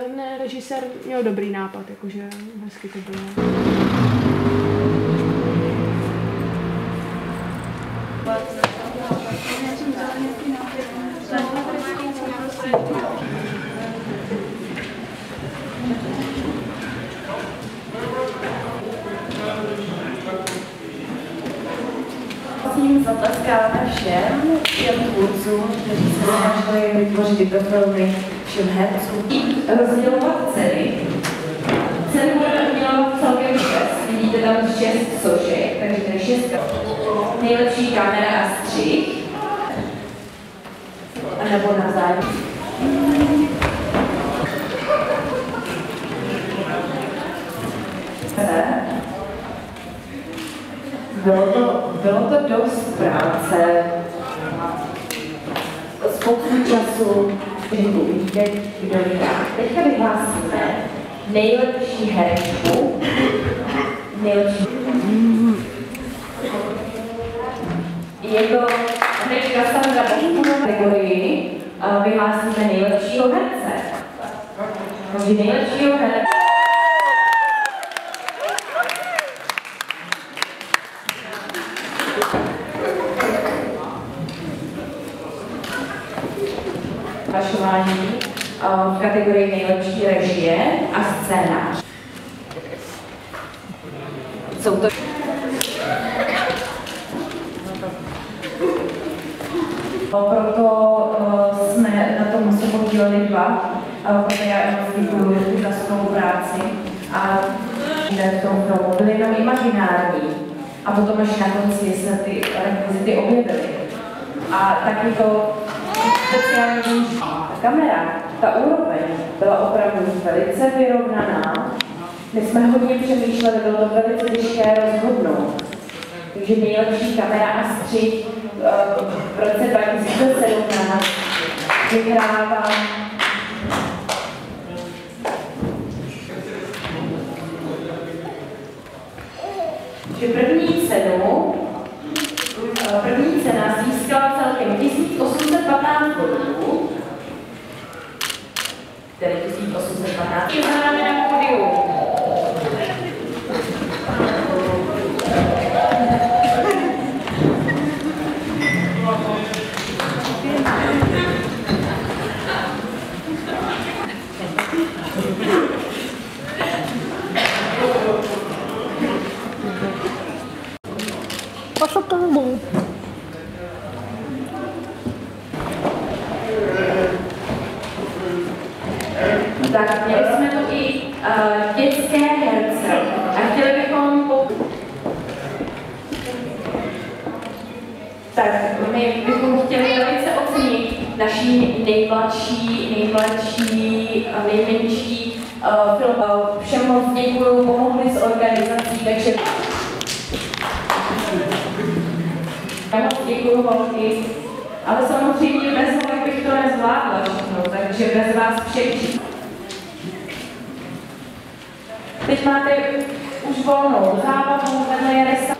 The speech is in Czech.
ten režisér měl dobrý nápad, jakože hezky to bylo. Zatleskáme všem těm tvůrcům, kteří se snažili vytvořit tyto filmy, všem hercům. Rozdělovat ceny. Ceny budeme udělovat celkem 6. Vidíte tam 6 sošek, takže to je 6. Nejlepší kamera a střih. A nebo navzájem. Bylo to dost práce, spoustu času, že uvidíte, kdo vyhrá. Teďka vyhlásíme nejlepší herečku, nejlepší. Je to herečka Sandra Božková kategorii, vyhlásíme nejlepšího herce. Takže nejlepšího herce. Hlašování v kategorii nejlepší režie a scénář. Jsou to proto jsme na tom se podíleli 2, proto já děkuji za spolupráci a v tom filmu byly jenom imaginární a potom až na konci se ty rekvizity objevily. A taky to speciální kamera, ta úroveň byla opravdu velice vyrovnaná. My jsme hodně přemýšleli, bylo to velice těžké rozhodnout. Takže nejlepší kamera a střih v roce 2017 vyhrává že první cena získala celkem 1815 bodů, tedy 1815. Vyhráme na pódiu. Tak měli jsme tu i dětské herce a chtěli bychom tak my bychom chtěli velice ocenit naší nejmladší a nejmenší film. Všem moc děkuju, pomohli s organizací, takže já moc děkuju holky, ale samozřejmě bez holek bych to nezvládla všechno, takže bez vás všech. Teď máte už volnou zábavu, vedle je restaurace.